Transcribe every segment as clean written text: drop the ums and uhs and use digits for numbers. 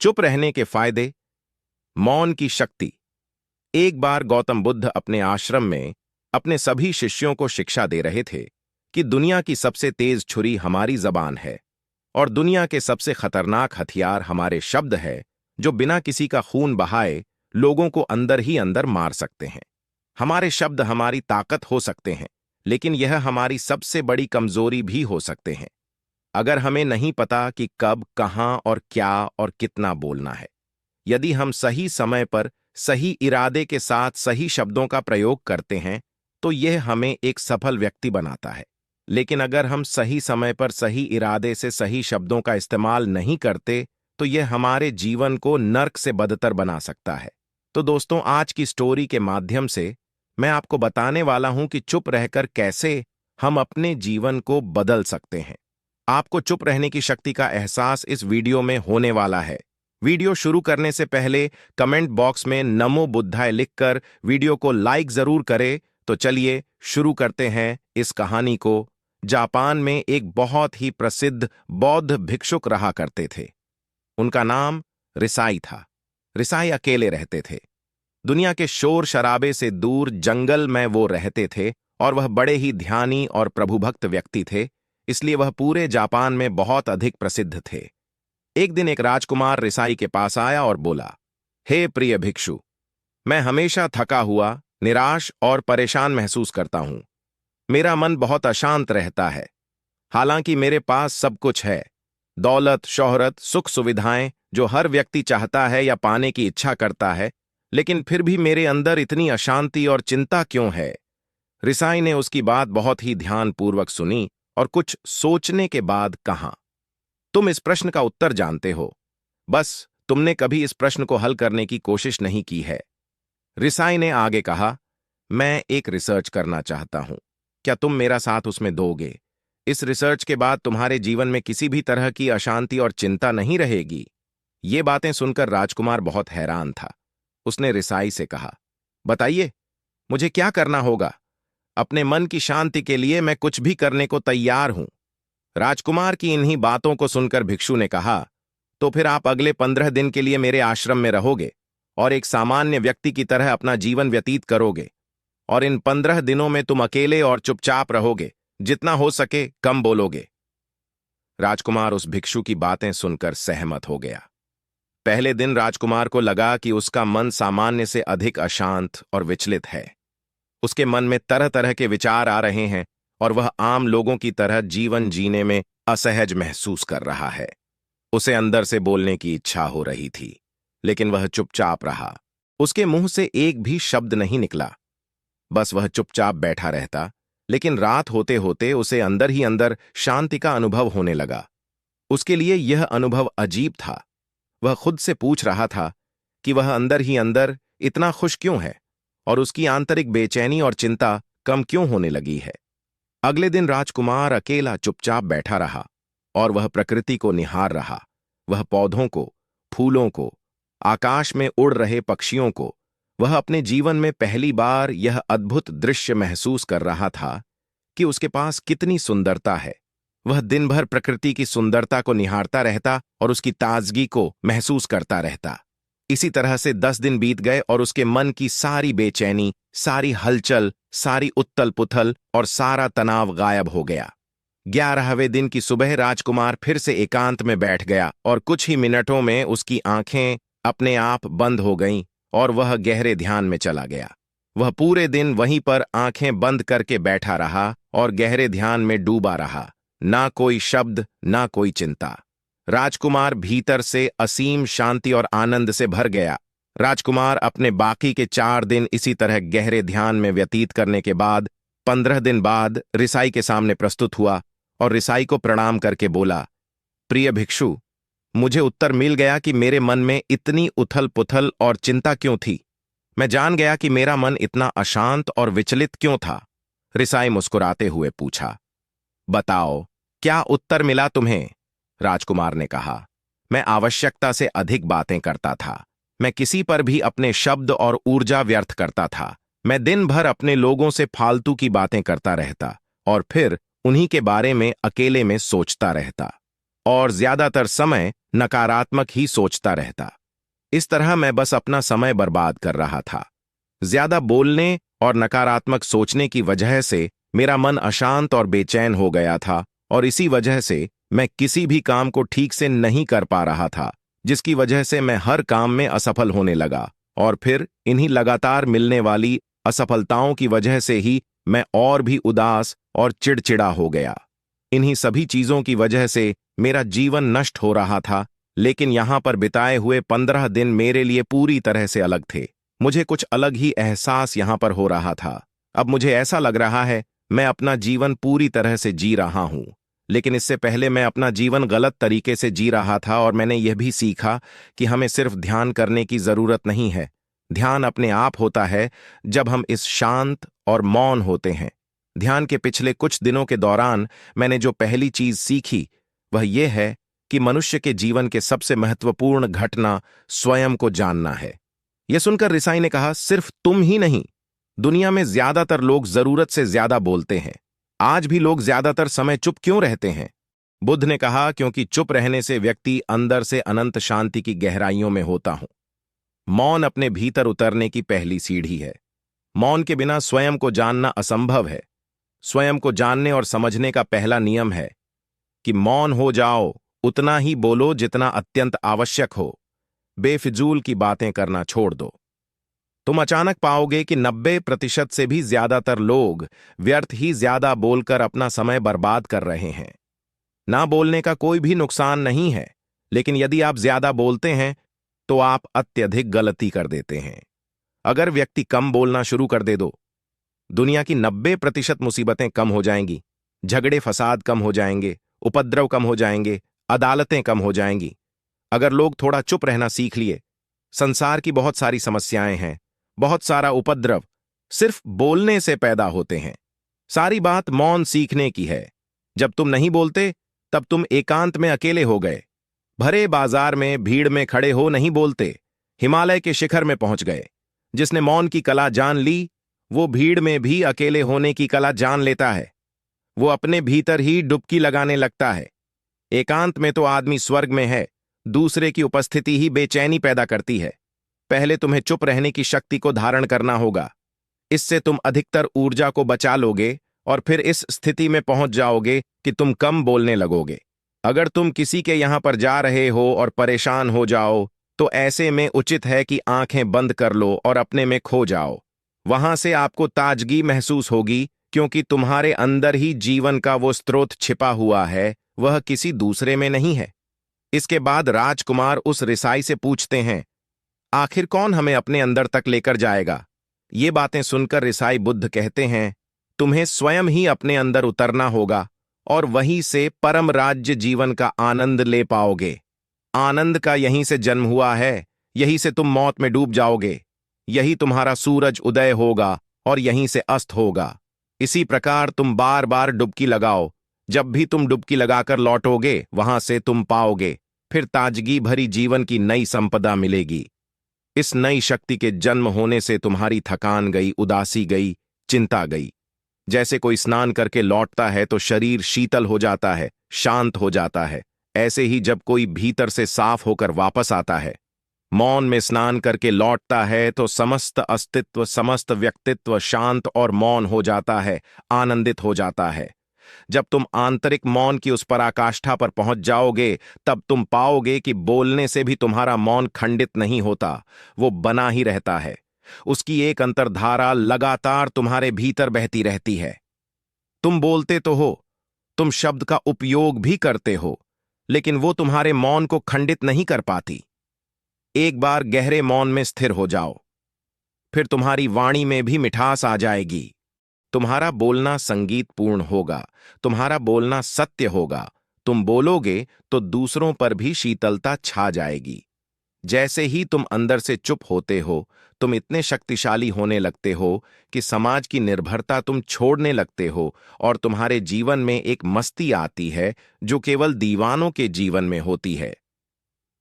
चुप रहने के फायदे, मौन की शक्ति। एक बार गौतम बुद्ध अपने आश्रम में अपने सभी शिष्यों को शिक्षा दे रहे थे कि दुनिया की सबसे तेज छुरी हमारी जबान है और दुनिया के सबसे खतरनाक हथियार हमारे शब्द है, जो बिना किसी का खून बहाए लोगों को अंदर ही अंदर मार सकते हैं। हमारे शब्द हमारी ताकत हो सकते हैं, लेकिन यह हमारी सबसे बड़ी कमजोरी भी हो सकते हैं अगर हमें नहीं पता कि कब, कहां और क्या और कितना बोलना है। यदि हम सही समय पर सही इरादे के साथ सही शब्दों का प्रयोग करते हैं तो यह हमें एक सफल व्यक्ति बनाता है। लेकिन अगर हम सही समय पर सही इरादे से सही शब्दों का इस्तेमाल नहीं करते तो यह हमारे जीवन को नर्क से बदतर बना सकता है। तो दोस्तों, आज की स्टोरी के माध्यम से मैं आपको बताने वाला हूं कि चुप रहकर कैसे हम अपने जीवन को बदल सकते हैं। आपको चुप रहने की शक्ति का एहसास इस वीडियो में होने वाला है। वीडियो शुरू करने से पहले कमेंट बॉक्स में नमो बुद्धाय लिखकर वीडियो को लाइक जरूर करें। तो चलिए शुरू करते हैं इस कहानी को। जापान में एक बहुत ही प्रसिद्ध बौद्ध भिक्षुक रहा करते थे। उनका नाम रिसाई था। रिसाई अकेले रहते थे। दुनिया के शोर शराबे से दूर जंगल में वो रहते थे और वह बड़े ही ध्यानी और प्रभुभक्त व्यक्ति थे, इसलिए वह पूरे जापान में बहुत अधिक प्रसिद्ध थे। एक दिन एक राजकुमार रिसाई के पास आया और बोला, हे प्रिय भिक्षु, मैं हमेशा थका हुआ, निराश और परेशान महसूस करता हूं। मेरा मन बहुत अशांत रहता है। हालांकि मेरे पास सब कुछ है, दौलत, शोहरत, सुख सुविधाएं जो हर व्यक्ति चाहता है या पाने की इच्छा करता है, लेकिन फिर भी मेरे अंदर इतनी अशांति और चिंता क्यों है? रिसाई ने उसकी बात बहुत ही ध्यानपूर्वक सुनी और कुछ सोचने के बाद कहा, तुम इस प्रश्न का उत्तर जानते हो, बस तुमने कभी इस प्रश्न को हल करने की कोशिश नहीं की है। रिसाई ने आगे कहा, मैं एक रिसर्च करना चाहता हूं, क्या तुम मेरा साथ उसमें दोगे? इस रिसर्च के बाद तुम्हारे जीवन में किसी भी तरह की अशांति और चिंता नहीं रहेगी। ये बातें सुनकर राजकुमार बहुत हैरान था। उसने रिसाई से कहा, बताइए, मुझे क्या करना होगा? अपने मन की शांति के लिए मैं कुछ भी करने को तैयार हूं। राजकुमार की इन्हीं बातों को सुनकर भिक्षु ने कहा, तो फिर आप अगले 15 दिन के लिए मेरे आश्रम में रहोगे और एक सामान्य व्यक्ति की तरह अपना जीवन व्यतीत करोगे, और इन 15 दिनों में तुम अकेले और चुपचाप रहोगे, जितना हो सके कम बोलोगे। राजकुमार उस भिक्षु की बातें सुनकर सहमत हो गया। पहले दिन राजकुमार को लगा कि उसका मन सामान्य से अधिक अशांत और विचलित है। उसके मन में तरह तरह के विचार आ रहे हैं और वह आम लोगों की तरह जीवन जीने में असहज महसूस कर रहा है। उसे अंदर से बोलने की इच्छा हो रही थी, लेकिन वह चुपचाप रहा। उसके मुंह से एक भी शब्द नहीं निकला, बस वह चुपचाप बैठा रहता। लेकिन रात होते होते उसे अंदर ही अंदर शांति का अनुभव होने लगा। उसके लिए यह अनुभव अजीब था। वह खुद से पूछ रहा था कि वह अंदर ही अंदर इतना खुश क्यों है और उसकी आंतरिक बेचैनी और चिंता कम क्यों होने लगी है। अगले दिन राजकुमार अकेला चुपचाप बैठा रहा और वह प्रकृति को निहार रहा। वह पौधों को, फूलों को, आकाश में उड़ रहे पक्षियों को, वह अपने जीवन में पहली बार यह अद्भुत दृश्य महसूस कर रहा था कि उसके पास कितनी सुंदरता है। वह दिन भर प्रकृति की सुंदरता को निहारता रहता और उसकी ताजगी को महसूस करता रहता। इसी तरह से 10 दिन बीत गए और उसके मन की सारी बेचैनी, सारी हलचल, सारी उत्तल पुथल और सारा तनाव गायब हो गया। 11वें दिन की सुबह राजकुमार फिर से एकांत में बैठ गया और कुछ ही मिनटों में उसकी आंखें अपने आप बंद हो गईं और वह गहरे ध्यान में चला गया। वह पूरे दिन वहीं पर आंखें बंद करके बैठा रहा और गहरे ध्यान में डूबा रहा। ना कोई शब्द, ना कोई चिंता। राजकुमार भीतर से असीम शांति और आनंद से भर गया। राजकुमार अपने बाकी के 4 दिन इसी तरह गहरे ध्यान में व्यतीत करने के बाद 15 दिन बाद रिसाई के सामने प्रस्तुत हुआ और रिसाई को प्रणाम करके बोला, प्रिय भिक्षु, मुझे उत्तर मिल गया कि मेरे मन में इतनी उथल पुथल और चिंता क्यों थी। मैं जान गया कि मेरा मन इतना अशांत और विचलित क्यों था। रिसाई मुस्कुराते हुए पूछा, बताओ, क्या उत्तर मिला तुम्हें? राजकुमार ने कहा, मैं आवश्यकता से अधिक बातें करता था। मैं किसी पर भी अपने शब्द और ऊर्जा व्यर्थ करता था। मैं दिन भर अपने लोगों से फालतू की बातें करता रहता और फिर उन्हीं के बारे में अकेले में सोचता रहता और ज्यादातर समय नकारात्मक ही सोचता रहता। इस तरह मैं बस अपना समय बर्बाद कर रहा था। ज्यादा बोलने और नकारात्मक सोचने की वजह से मेरा मन अशांत और बेचैन हो गया था, और इसी वजह से मैं किसी भी काम को ठीक से नहीं कर पा रहा था, जिसकी वजह से मैं हर काम में असफल होने लगा। और फिर इन्हीं लगातार मिलने वाली असफलताओं की वजह से ही मैं और भी उदास और चिड़चिड़ा हो गया। इन्हीं सभी चीजों की वजह से मेरा जीवन नष्ट हो रहा था, लेकिन यहां पर बिताए हुए 15 दिन मेरे लिए पूरी तरह से अलग थे। मुझे कुछ अलग ही एहसास यहां पर हो रहा था। अब मुझे ऐसा लग रहा है मैं अपना जीवन पूरी तरह से जी रहा हूं, लेकिन इससे पहले मैं अपना जीवन गलत तरीके से जी रहा था, और मैंने यह भी सीखा कि हमें सिर्फ ध्यान करने की जरूरत नहीं है। ध्यान अपने आप होता है जब हम इस शांत और मौन होते हैं। ध्यान के पिछले कुछ दिनों के दौरान मैंने जो पहली चीज सीखी वह यह है कि मनुष्य के जीवन के सबसे महत्वपूर्ण घटना स्वयं को जानना है। यह सुनकर रिसाई ने कहा, सिर्फ तुम ही नहीं, दुनिया में ज्यादातर लोग जरूरत से ज्यादा बोलते हैं। आज भी लोग ज्यादातर समय चुप क्यों रहते हैं? बुद्ध ने कहा, क्योंकि चुप रहने से व्यक्ति अंदर से अनंत शांति की गहराइयों में होता हूं। मौन अपने भीतर उतरने की पहली सीढ़ी है। मौन के बिना स्वयं को जानना असंभव है। स्वयं को जानने और समझने का पहला नियम है कि मौन हो जाओ, उतना ही बोलो जितना अत्यंत आवश्यक हो। बेफिजूल की बातें करना छोड़ दो। तुम अचानक पाओगे कि 90% से भी ज्यादातर लोग व्यर्थ ही ज्यादा बोलकर अपना समय बर्बाद कर रहे हैं। ना बोलने का कोई भी नुकसान नहीं है, लेकिन यदि आप ज्यादा बोलते हैं तो आप अत्यधिक गलती कर देते हैं। अगर व्यक्ति कम बोलना शुरू कर दे दो, दुनिया की 90% मुसीबतें कम हो जाएंगी, झगड़े फसाद कम हो जाएंगे, उपद्रव कम हो जाएंगे, अदालतें कम हो जाएंगी। अगर लोग थोड़ा चुप रहना सीख लिए, संसार की बहुत सारी समस्याएं हैं, बहुत सारा उपद्रव सिर्फ बोलने से पैदा होते हैं। सारी बात मौन सीखने की है। जब तुम नहीं बोलते तब तुम एकांत में अकेले हो गए। भरे बाजार में भीड़ में खड़े हो नहीं बोलते, हिमालय के शिखर में पहुंच गए। जिसने मौन की कला जान ली, वो भीड़ में भी अकेले होने की कला जान लेता है। वो अपने भीतर ही डुबकी लगाने लगता है। एकांत में तो आदमी स्वर्ग में है, दूसरे की उपस्थिति ही बेचैनी पैदा करती है। पहले तुम्हें चुप रहने की शक्ति को धारण करना होगा। इससे तुम अधिकतर ऊर्जा को बचा लोगे और फिर इस स्थिति में पहुंच जाओगे कि तुम कम बोलने लगोगे। अगर तुम किसी के यहां पर जा रहे हो और परेशान हो जाओ, तो ऐसे में उचित है कि आंखें बंद कर लो और अपने में खो जाओ। वहां से आपको ताजगी महसूस होगी, क्योंकि तुम्हारे अंदर ही जीवन का वो स्रोत छिपा हुआ है, वह किसी दूसरे में नहीं है। इसके बाद राजकुमार उस रिसाई से पूछते हैं, आखिर कौन हमें अपने अंदर तक लेकर जाएगा? ये बातें सुनकर रिसाई बुद्ध कहते हैं, तुम्हें स्वयं ही अपने अंदर उतरना होगा और वहीं से परम राज्य जीवन का आनंद ले पाओगे। आनंद का यहीं से जन्म हुआ है, यहीं से तुम मौत में डूब जाओगे। यही तुम्हारा सूरज उदय होगा और यहीं से अस्त होगा। इसी प्रकार तुम बार बार डुबकी लगाओ। जब भी तुम डुबकी लगाकर लौटोगे, वहां से तुम पाओगे फिर ताजगी भरी जीवन की नई संपदा मिलेगी। इस नई शक्ति के जन्म होने से तुम्हारी थकान गई, उदासी गई, चिंता गई। जैसे कोई स्नान करके लौटता है तो शरीर शीतल हो जाता है, शांत हो जाता है, ऐसे ही जब कोई भीतर से साफ होकर वापस आता है, मौन में स्नान करके लौटता है, तो समस्त अस्तित्व, समस्त व्यक्तित्व शांत और मौन हो जाता है, आनंदित हो जाता है। जब तुम आंतरिक मौन की उस पराकाष्ठा पर पहुंच जाओगे, तब तुम पाओगे कि बोलने से भी तुम्हारा मौन खंडित नहीं होता, वो बना ही रहता है। उसकी एक अंतर्धारा लगातार तुम्हारे भीतर बहती रहती है। तुम बोलते तो हो, तुम शब्द का उपयोग भी करते हो, लेकिन वो तुम्हारे मौन को खंडित नहीं कर पाती। एक बार गहरे मौन में स्थिर हो जाओ, फिर तुम्हारी वाणी में भी मिठास आ जाएगी। तुम्हारा बोलना संगीतपूर्ण होगा, तुम्हारा बोलना सत्य होगा। तुम बोलोगे तो दूसरों पर भी शीतलता छा जाएगी। जैसे ही तुम अंदर से चुप होते हो, तुम इतने शक्तिशाली होने लगते हो कि समाज की निर्भरता तुम छोड़ने लगते हो, और तुम्हारे जीवन में एक मस्ती आती है जो केवल दीवानों के जीवन में होती है।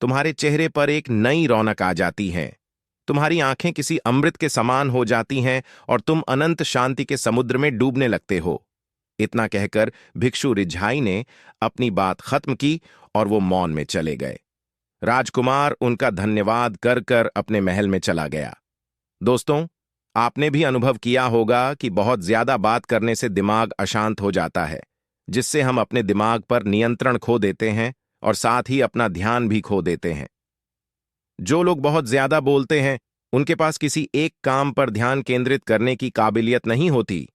तुम्हारे चेहरे पर एक नई रौनक आ जाती है। तुम्हारी आंखें किसी अमृत के समान हो जाती हैं और तुम अनंत शांति के समुद्र में डूबने लगते हो। इतना कहकर भिक्षु रिझाई ने अपनी बात खत्म की और वो मौन में चले गए। राजकुमार उनका धन्यवाद कर कर अपने महल में चला गया। दोस्तों, आपने भी अनुभव किया होगा कि बहुत ज्यादा बात करने से दिमाग अशांत हो जाता है, जिससे हम अपने दिमाग पर नियंत्रण खो देते हैं और साथ ही अपना ध्यान भी खो देते हैं। जो लोग बहुत ज्यादा बोलते हैं, उनके पास किसी एक काम पर ध्यान केंद्रित करने की काबिलियत नहीं होती।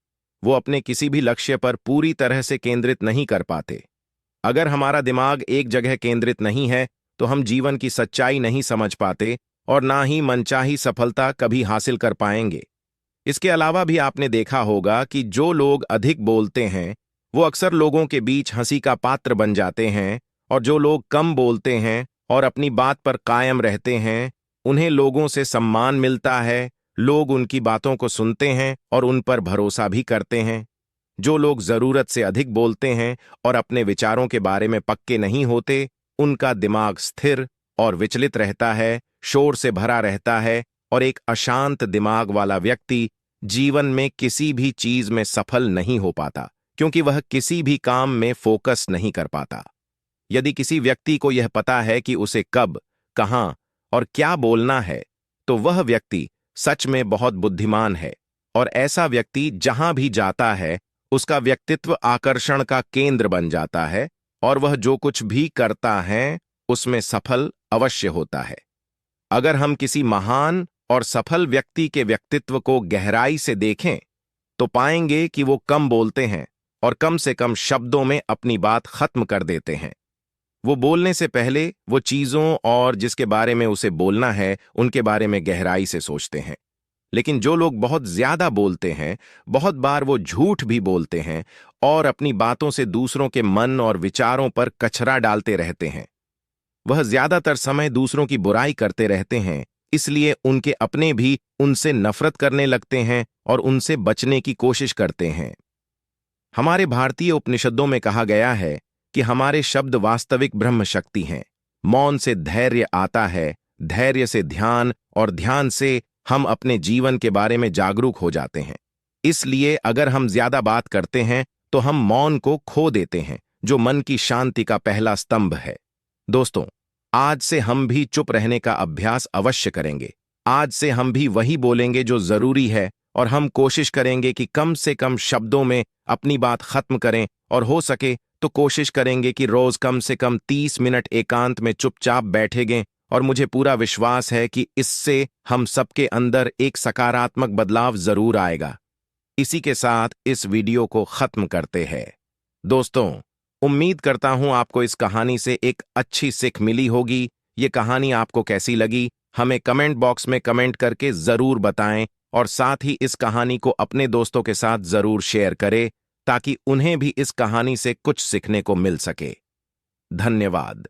वो अपने किसी भी लक्ष्य पर पूरी तरह से केंद्रित नहीं कर पाते। अगर हमारा दिमाग एक जगह केंद्रित नहीं है, तो हम जीवन की सच्चाई नहीं समझ पाते और ना ही मनचाही सफलता कभी हासिल कर पाएंगे। इसके अलावा भी आपने देखा होगा कि जो लोग अधिक बोलते हैं, वो अक्सर लोगों के बीच हंसी का पात्र बन जाते हैं, और जो लोग कम बोलते हैं और अपनी बात पर कायम रहते हैं, उन्हें लोगों से सम्मान मिलता है, लोग उनकी बातों को सुनते हैं और उन पर भरोसा भी करते हैं। जो लोग जरूरत से अधिक बोलते हैं और अपने विचारों के बारे में पक्के नहीं होते, उनका दिमाग स्थिर और विचलित रहता है, शोर से भरा रहता है, और एक अशांत दिमाग वाला व्यक्ति जीवन में किसी भी चीज में सफल नहीं हो पाता, क्योंकि वह किसी भी काम में फोकस नहीं कर पाता। यदि किसी व्यक्ति को यह पता है कि उसे कब, कहां और क्या बोलना है, तो वह व्यक्ति सच में बहुत बुद्धिमान है, और ऐसा व्यक्ति जहां भी जाता है, उसका व्यक्तित्व आकर्षण का केंद्र बन जाता है, और वह जो कुछ भी करता है उसमें सफल अवश्य होता है। अगर हम किसी महान और सफल व्यक्ति के व्यक्तित्व को गहराई से देखें, तो पाएंगे कि वो कम बोलते हैं और कम से कम शब्दों में अपनी बात खत्म कर देते हैं। वो बोलने से पहले वो चीजों और जिसके बारे में उसे बोलना है उनके बारे में गहराई से सोचते हैं। लेकिन जो लोग बहुत ज्यादा बोलते हैं, बहुत बार वो झूठ भी बोलते हैं और अपनी बातों से दूसरों के मन और विचारों पर कचरा डालते रहते हैं। वह ज्यादातर समय दूसरों की बुराई करते रहते हैं, इसलिए उनके अपने भी उनसे नफरत करने लगते हैं और उनसे बचने की कोशिश करते हैं। हमारे भारतीय उपनिषदों में कहा गया है कि हमारे शब्द वास्तविक ब्रह्म शक्ति हैं। मौन से धैर्य आता है, धैर्य से ध्यान, और ध्यान से हम अपने जीवन के बारे में जागरूक हो जाते हैं। इसलिए अगर हम ज्यादा बात करते हैं, तो हम मौन को खो देते हैं, जो मन की शांति का पहला स्तंभ है। दोस्तों, आज से हम भी चुप रहने का अभ्यास अवश्य करेंगे। आज से हम भी वही बोलेंगे जो जरूरी है, और हम कोशिश करेंगे कि कम से कम शब्दों में अपनी बात खत्म करें, और हो सके तो कोशिश करेंगे कि रोज कम से कम 30 मिनट एकांत में चुपचाप बैठेंगे, और मुझे पूरा विश्वास है कि इससे हम सबके अंदर एक सकारात्मक बदलाव जरूर आएगा। इसी के साथ इस वीडियो को खत्म करते हैं। दोस्तों, उम्मीद करता हूं आपको इस कहानी से एक अच्छी सीख मिली होगी। ये कहानी आपको कैसी लगी, हमें कमेंट बॉक्स में कमेंट करके जरूर बताएं, और साथ ही इस कहानी को अपने दोस्तों के साथ जरूर शेयर करें, ताकि उन्हें भी इस कहानी से कुछ सीखने को मिल सके। धन्यवाद।